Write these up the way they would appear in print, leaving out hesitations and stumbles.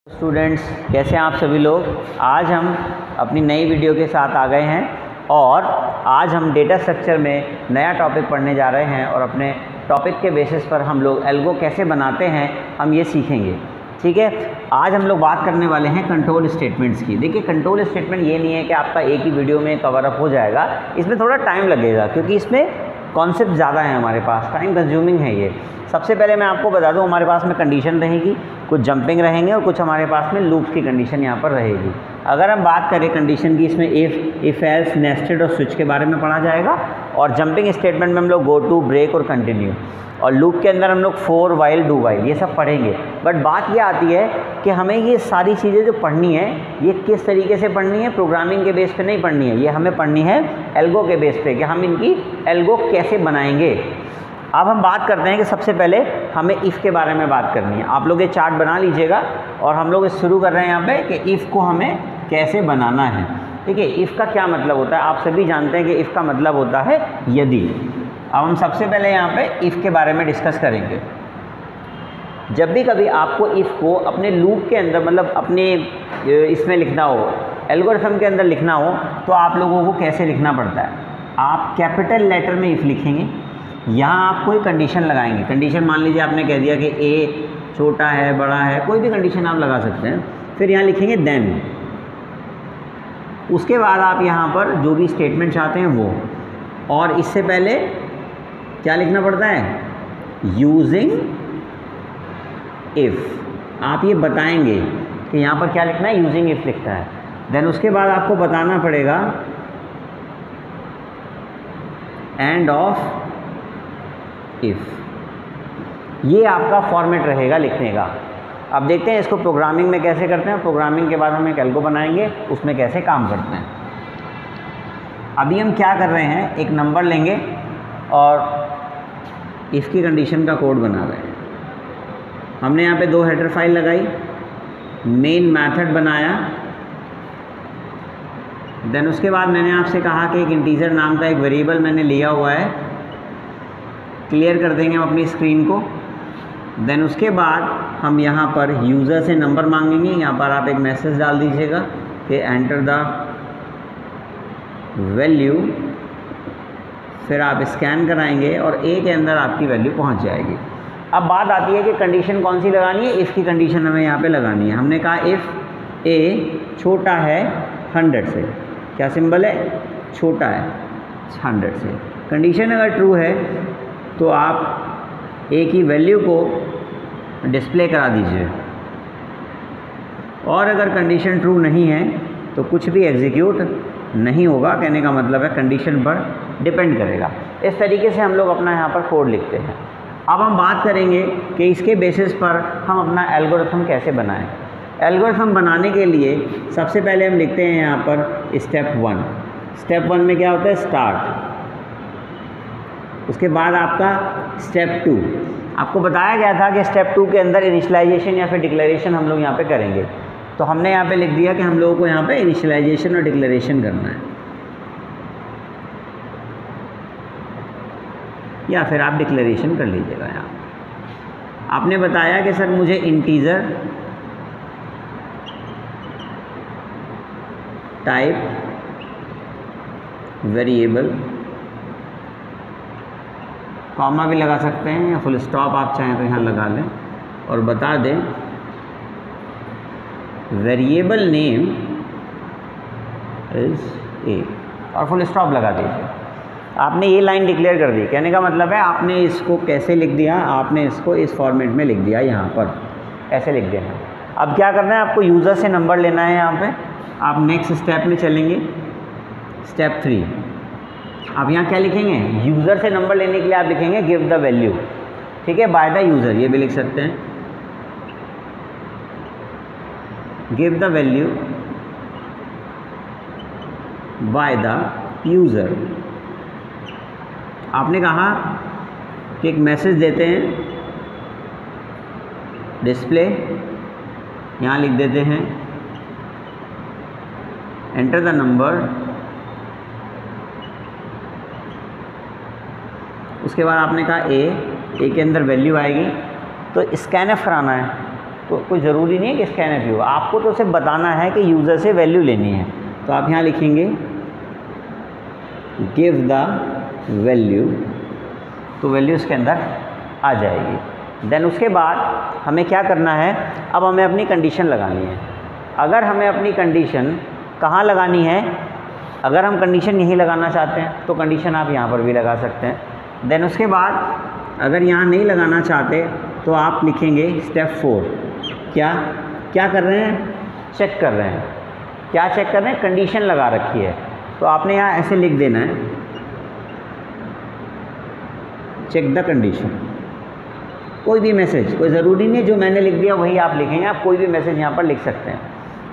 Students, कैसे हैं आप सभी लोग। आज हम अपनी नई वीडियो के साथ आ गए हैं और आज हम डेटा स्ट्रक्चर में नया टॉपिक पढ़ने जा रहे हैं और अपने टॉपिक के बेसिस पर हम लोग एल्गो कैसे बनाते हैं हम ये सीखेंगे। ठीक है, आज हम लोग बात करने वाले हैं कंट्रोल स्टेटमेंट्स की। देखिए, कंट्रोल स्टेटमेंट ये नहीं है कि आपका एक ही वीडियो में कवर अप हो जाएगा, इसमें थोड़ा टाइम लगेगा क्योंकि इसमें कॉन्सेप्ट ज़्यादा है, हमारे पास टाइम कंज्यूमिंग है ये। सबसे पहले मैं आपको बता दूं, हमारे पास में कंडीशन रहेगी, कुछ जंपिंग रहेंगे और कुछ हमारे पास में लूप की कंडीशन यहाँ पर रहेगी। अगर हम बात करें कंडीशन की, इसमें इफ़ एल्स, नेस्टेड और स्विच के बारे में पढ़ा जाएगा और जंपिंग स्टेटमेंट में हम लोग गो टू, ब्रेक और कंटिन्यू, और लूप के अंदर हम लोग फॉर, व्हाइल, डू व्हाइल ये सब पढ़ेंगे। बट बात ये आती है कि हमें ये सारी चीज़ें जो पढ़नी है ये किस तरीके से पढ़नी है, प्रोग्रामिंग के बेस पे नहीं पढ़नी है, ये हमें पढ़नी है एल्गो के बेस पे कि हम इनकी एल्गो कैसे बनाएंगे। अब हम बात करते हैं कि सबसे पहले हमें इफ़ के बारे में बात करनी है। आप लोग ये चार्ट बना लीजिएगा और हम लोग शुरू कर रहे हैं यहाँ पे कि इफ़ को हमें कैसे बनाना है। ठीक है, इफ़ का क्या मतलब होता है, आप सभी जानते हैं कि इफ़ का मतलब होता है यदि। अब हम सबसे पहले यहाँ पे इफ़ के बारे में डिस्कस करेंगे। जब भी कभी आपको इफ़ को अपने लूप के अंदर, मतलब अपने इसमें लिखना हो, एल्गोरिथम के अंदर लिखना हो, तो आप लोगों को कैसे लिखना पड़ता है। आप कैपिटल लेटर में इफ़ लिखेंगे, यहाँ आप कोई कंडीशन लगाएंगे। कंडीशन मान लीजिए आपने कह दिया कि ए छोटा है, बड़ा है, कोई भी कंडीशन आप लगा सकते हैं। फिर यहाँ लिखेंगे देन, उसके बाद आप यहाँ पर जो भी स्टेटमेंट चाहते हैं वो, और इससे पहले क्या लिखना पड़ता है, यूजिंग इफ़। आप ये बताएंगे कि यहाँ पर क्या लिखना है, यूजिंग इफ़ लिखता है। देन उसके बाद आपको बताना पड़ेगा एंड ऑफ इफ़। ये आपका फॉर्मेट रहेगा लिखने का। अब देखते हैं इसको प्रोग्रामिंग में कैसे करते हैं। प्रोग्रामिंग के बाद हम एक एल्गो बनाएंगे, उसमें कैसे काम करते हैं। अभी हम क्या कर रहे हैं, एक नंबर लेंगे और इफ़ की कंडीशन का कोड बना रहे हैं। हमने यहाँ पे 2 हेडर फाइल लगाई, मेन मेथड बनाया, देन उसके बाद मैंने आपसे कहा कि एक इंटीजर नाम का एक वेरिएबल मैंने लिया हुआ है, क्लियर कर देंगे हम अपनी स्क्रीन को। देन उसके बाद हम यहाँ पर यूज़र से नंबर मांगेंगे। यहाँ पर आप एक मैसेज डाल दीजिएगा कि एंटर द वैल्यू, फिर आप स्कैन कराएंगे और ए के अंदर आपकी वैल्यू पहुँच जाएगी। अब बात आती है कि कंडीशन कौन सी लगानी है। इफ़ की कंडीशन हमें यहाँ पे लगानी है। हमने कहा इफ़ ए छोटा है 100 से, क्या सिंबल है, छोटा है 100 से। कंडीशन अगर ट्रू है तो आप ए की वैल्यू को डिस्प्ले करा दीजिए, और अगर कंडीशन ट्रू नहीं है तो कुछ भी एग्जीक्यूट नहीं होगा। कहने का मतलब है कंडीशन पर डिपेंड करेगा। इस तरीके से हम लोग अपना यहाँ पर कोड लिखते हैं। अब हम बात करेंगे कि इसके बेसिस पर हम अपना एल्गोरिथम कैसे बनाएं। एल्गोरिथम बनाने के लिए सबसे पहले हम लिखते हैं यहाँ पर स्टेप 1। स्टेप 1 में क्या होता है, स्टार्ट। उसके बाद आपका स्टेप 2, आपको बताया गया था कि स्टेप 2 के अंदर इनिशियलाइजेशन या फिर डिक्लेरेशन हम लोग यहाँ पे करेंगे। तो हमने यहाँ पे लिख दिया कि हम लोगों को यहाँ पे इनिशियलाइजेशन और डिक्लेरेशन करना है, या फिर आप डिक्लेरेशन कर लीजिएगा। यहाँ आपने बताया कि सर मुझे इंटीजर टाइप वेरिएबल, कॉमा भी लगा सकते हैं या फुल स्टॉप आप चाहें तो यहाँ लगा लें, और बता दें वेरिएबल नेम इज़ ए, और फुल स्टॉप लगा दीजिए। आपने ये लाइन डिक्लेयर कर दी। कहने का मतलब है आपने इसको कैसे लिख दिया, आपने इसको इस फॉर्मेट में लिख दिया, यहाँ पर ऐसे लिख देना। अब क्या करना है, आपको यूज़र से नंबर लेना है। यहाँ पे आप नेक्स्ट स्टेप में चलेंगे, स्टेप 3। आप यहाँ क्या लिखेंगे, यूज़र से नंबर लेने के लिए आप लिखेंगे गिव द वैल्यू। ठीक है, बाय द यूज़र, ये भी लिख सकते हैं, give the value by the user. आपने कहा कि एक मैसेज देते हैं, डिस्प्ले, यहाँ लिख देते हैं एंटर द नंबर। उसके बाद आपने कहा ए के अंदर वैल्यू आएगी, तो स्कैनएफ कराना है। तो कोई ज़रूरी नहीं है कि स्कैनएफ हो, आपको तो सिर्फ बताना है कि यूज़र से वैल्यू लेनी है। तो आप यहाँ लिखेंगे गिव द वैल्यू, तो वैल्यू इसके अंदर आ जाएगी। देन उसके बाद हमें क्या करना है, अब हमें अपनी कंडीशन लगानी है। अगर हमें अपनी कंडीशन कहाँ लगानी है, अगर हम कंडीशन यहीं लगाना चाहते हैं तो कंडीशन आप यहाँ पर भी लगा सकते हैं। देन उसके बाद अगर यहाँ नहीं लगाना चाहते तो आप लिखेंगे स्टेप 4। क्या कर रहे हैं, चेक कर रहे हैं। क्या चेक कर रहे हैं, कंडीशन लगा रखी है, तो आपने यहाँ ऐसे लिख देना है चेक द कंडीशन। कोई भी मैसेज, कोई ज़रूरी नहीं जो मैंने लिख दिया वही आप लिखेंगे, आप कोई भी मैसेज यहाँ पर लिख सकते हैं।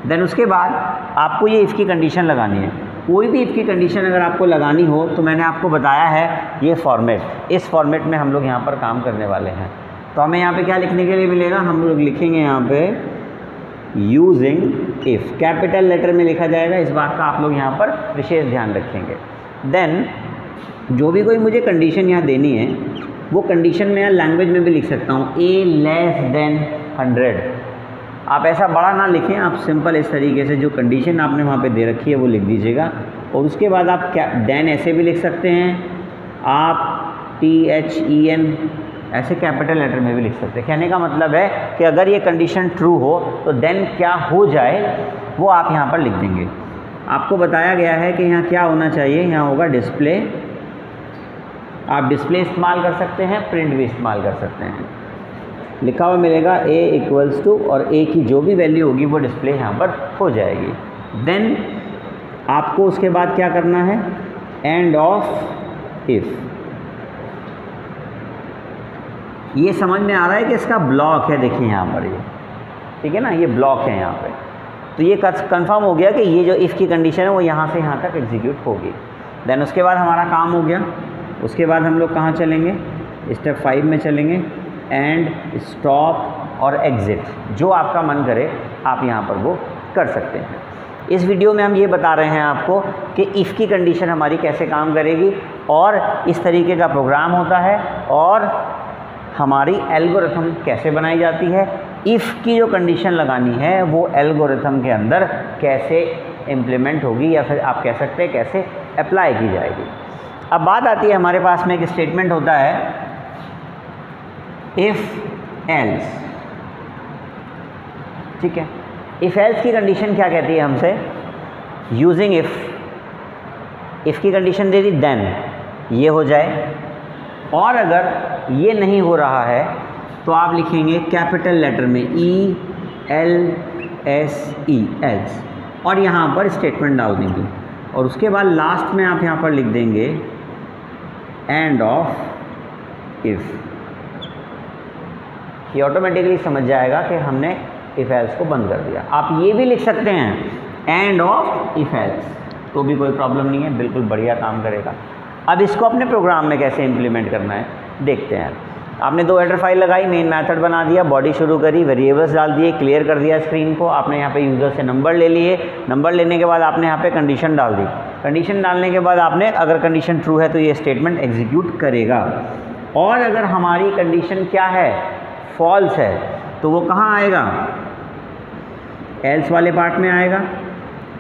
देन उसके बाद आपको ये इफ़ की कंडीशन लगानी है। कोई भी इफ़ की कंडीशन अगर आपको लगानी हो तो मैंने आपको बताया है ये फॉर्मेट, इस फॉर्मेट में हम लोग यहाँ पर काम करने वाले हैं। तो हमें यहाँ पे क्या लिखने के लिए मिलेगा, हम लोग लिखेंगे यहाँ पे यूजिंग इफ़, कैपिटल लेटर में लिखा जाएगा, इस बात का आप लोग यहाँ पर विशेष ध्यान रखेंगे। देन जो भी कोई मुझे कंडीशन यहाँ देनी है वो कंडीशन में लैंग्वेज में भी लिख सकता हूँ, ए लेस देन 100। आप ऐसा बड़ा ना लिखें, आप सिंपल इस तरीके से जो कंडीशन आपने वहाँ पे दे रखी है वो लिख दीजिएगा। और उसके बाद आप क्या देन ऐसे भी लिख सकते हैं, आप THEN ऐसे कैपिटल लेटर में भी लिख सकते हैं। कहने का मतलब है कि अगर ये कंडीशन ट्रू हो तो देन क्या हो जाए वो आप यहाँ पर लिख देंगे। आपको बताया गया है कि यहाँ क्या होना चाहिए, यहाँ होगा डिस्प्ले। आप डिस्प्ले इस्तेमाल कर सकते हैं, प्रिंट भी इस्तेमाल कर सकते हैं। लिखा हुआ मिलेगा A इक्वल्स टू, और A की जो भी वैल्यू होगी वो डिस्प्ले यहाँ पर हो जाएगी। देन आपको उसके बाद क्या करना है, एंड ऑफ इफ़। ये समझ में आ रहा है कि इसका ब्लॉक है, देखिए यहाँ पर ये, ठीक है ना, ये ब्लॉक है यहाँ पे। तो ये कंफर्म हो गया कि ये जो इफ़ की कंडीशन है वो यहाँ से यहाँ तक एग्जीक्यूट होगी। देन उसके बाद हमारा काम हो गया। उसके बाद हम लोग कहाँ चलेंगे, स्टेप 5 में चलेंगे, एंड स्टॉप और एग्ज़िट, जो आपका मन करे आप यहाँ पर वो कर सकते हैं। इस वीडियो में हम ये बता रहे हैं आपको कि इफ़ की कंडीशन हमारी कैसे काम करेगी और इस तरीके का प्रोग्राम होता है और हमारी एल्गोरिथम कैसे बनाई जाती है, इफ़ की जो कंडीशन लगानी है वो एल्गोरिथम के अंदर कैसे इम्प्लीमेंट होगी, या फिर आप कह सकते हैं कैसे अप्लाई की जाएगी। अब बात आती है, हमारे पास में एक स्टेटमेंट होता है इफ़ एल्स, ठीक है। इफ़ एल्स की कंडीशन क्या कहती है हमसे, यूजिंग इफ़ की कंडीशन दे दी देन ये हो जाए, और अगर ये नहीं हो रहा है तो आप लिखेंगे कैपिटल लेटर में ELSE एल्स, और यहाँ पर स्टेटमेंट डाल देंगे। और उसके बाद लास्ट में आप यहाँ पर लिख देंगे एंड ऑफ इफ़। ये ऑटोमेटिकली समझ जाएगा कि हमने इफ़ एल्स को बंद कर दिया। आप ये भी लिख सकते हैं एंड ऑफ इफ़ एल्स, तो भी कोई प्रॉब्लम नहीं है, बिल्कुल बढ़िया काम करेगा। अब इसको अपने प्रोग्राम में कैसे इम्प्लीमेंट करना है देखते हैं। आपने 2 हेडर फाइल लगाई, मेन मेथड बना दिया, बॉडी शुरू करी, वेरिएबल्स डाल दिए, क्लियर कर दिया स्क्रीन को। आपने यहाँ पे यूज़र से नंबर ले लिए, नंबर लेने के बाद आपने यहाँ पे कंडीशन डाल दी। कंडीशन डालने के बाद आपने, अगर कंडीशन ट्रू है तो ये स्टेटमेंट एग्जीक्यूट करेगा, और अगर हमारी कंडीशन क्या है, फॉल्स है, तो वो कहाँ आएगा, एल्स वाले पार्ट में आएगा।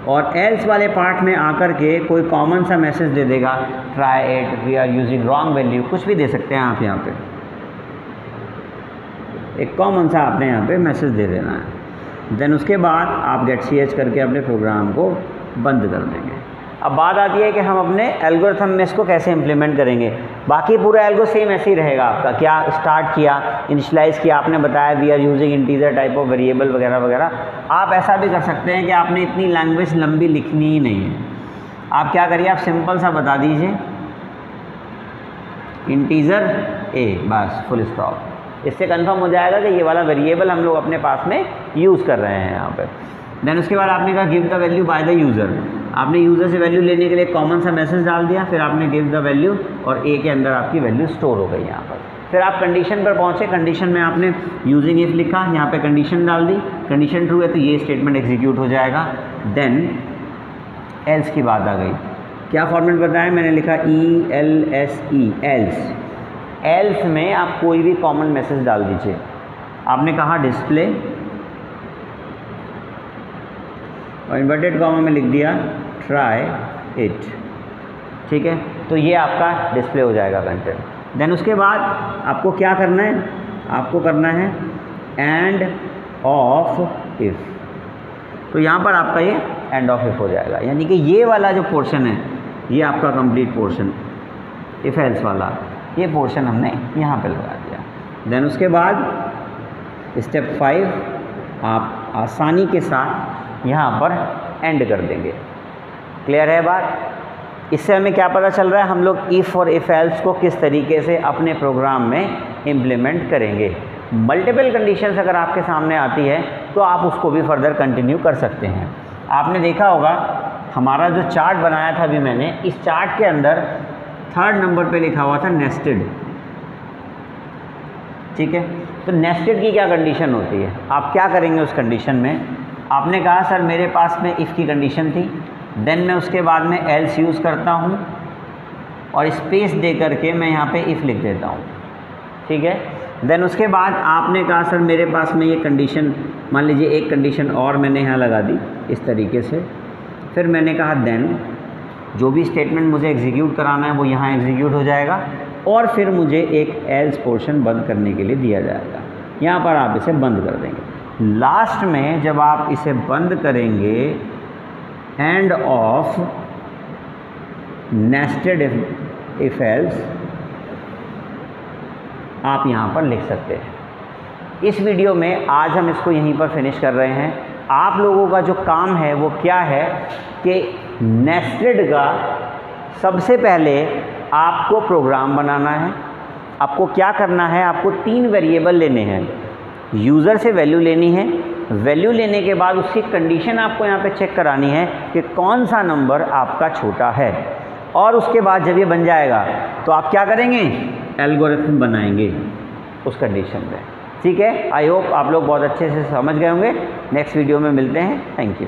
और एल्स वाले पार्ट में आकर के कोई कॉमन सा मैसेज दे देगा, try it, we are using wrong value, कुछ भी दे सकते हैं आप यहाँ पे, एक कॉमन सा आपने यहाँ पे मैसेज दे देना है। देन उसके बाद आप गेट ch करके अपने प्रोग्राम को बंद कर देंगे। अब बात आती है कि हम अपने एल्गोरिथम में इसको कैसे इम्प्लीमेंट करेंगे। बाकी पूरा एल्गो सेम ऐसे ही रहेगा आपका। क्या स्टार्ट किया, इनिशियलाइज़ किया, आपने बताया we are using integer type of variable वगैरह वगैरह। आप ऐसा भी कर सकते हैं कि आपने इतनी लैंग्वेज लंबी लिखनी ही नहीं है। आप क्या करिए, आप सिंपल सा बता दीजिए इंटीजर ए, बस फुल स्टॉप। इससे कंफर्म हो जाएगा कि ये वाला वेरिएबल हम लोग अपने पास में यूज़ कर रहे हैं यहाँ पे। देन उसके बाद आपने कहा give the value by the user. आपने यूज़र से वैल्यू लेने के लिए कॉमन सा मैसेज डाल दिया, फिर आपने गिव द वैल्यू, और ए के अंदर आपकी वैल्यू स्टोर हो गई यहाँ पर। फिर आप कंडीशन पर पहुँचे, कंडीशन में आपने यूजिंग इफ लिखा, यहाँ पे कंडीशन डाल दी, कंडीशन ट्रू है तो ये स्टेटमेंट एग्जीक्यूट हो जाएगा। देन एल्स की बात आ गई। क्या फॉर्मेट बताया, मैंने लिखा ELSE एल्स। एल्स में आप कोई भी कॉमन मैसेज डाल दीजिए। आपने कहा डिस्प्ले, और इन्वर्टेड कॉमा में लिख दिया ट्राई इट, ठीक है। तो ये आपका डिस्प्ले हो जाएगा कंटेंट। देन उसके बाद आपको क्या करना है, आपको करना है एंड ऑफ इफ़। तो यहाँ पर आपका ये एंड ऑफ इफ़ हो जाएगा, यानी कि ये वाला जो पोर्शन है ये आपका कंप्लीट पोर्शन, इफ एल्स वाला ये पोर्शन हमने यहाँ पे लगा दिया। देन उसके बाद स्टेप 5 आप आसानी के साथ यहाँ पर एंड कर देंगे। क्लियर है बात? इससे हमें क्या पता चल रहा है, हम लोग इफ़ और इफ एल्स को किस तरीके से अपने प्रोग्राम में इम्प्लीमेंट करेंगे। मल्टीपल कंडीशंस अगर आपके सामने आती है तो आप उसको भी फर्दर कंटिन्यू कर सकते हैं। आपने देखा होगा हमारा जो चार्ट बनाया था अभी मैंने, इस चार्ट के अंदर 3rd नंबर पे लिखा हुआ था नेस्टेड, ठीक है। तो नेस्टेड की क्या कंडीशन होती है, आप क्या करेंगे उस कंडीशन में? आपने कहा सर मेरे पास में इफ़ की कंडीशन थी, देन मैं उसके बाद में एल्स यूज़ करता हूँ और स्पेस दे करके मैं यहाँ पे इफ़ लिख देता हूँ, ठीक है। देन उसके बाद आपने कहा सर मेरे पास में ये कंडीशन, मान लीजिए एक कंडीशन और मैंने यहाँ लगा दी इस तरीके से। फिर मैंने कहा देन जो भी स्टेटमेंट मुझे एग्जीक्यूट कराना है वो यहाँ एग्जीक्यूट हो जाएगा और फिर मुझे एक एल्स पोर्शन बंद करने के लिए दिया जाएगा। यहाँ पर आप इसे बंद कर देंगे। लास्ट में जब आप इसे बंद करेंगे end of nested if else आप यहाँ पर लिख सकते हैं। इस वीडियो में आज हम इसको यहीं पर फिनिश कर रहे हैं। आप लोगों का जो काम है वो क्या है कि नेस्टेड का सबसे पहले आपको प्रोग्राम बनाना है। आपको क्या करना है, आपको 3 वेरिएबल लेने हैं। यूज़र से वैल्यू लेनी है, वैल्यू लेने के बाद उसकी कंडीशन आपको यहाँ पे चेक करानी है कि कौन सा नंबर आपका छोटा है, और उसके बाद जब ये बन जाएगा तो आप क्या करेंगे, एल्गोरिथम बनाएंगे उस कंडीशन पे, ठीक है। आई होप आप लोग बहुत अच्छे से समझ गए होंगे। नेक्स्ट वीडियो में मिलते हैं। Thank you.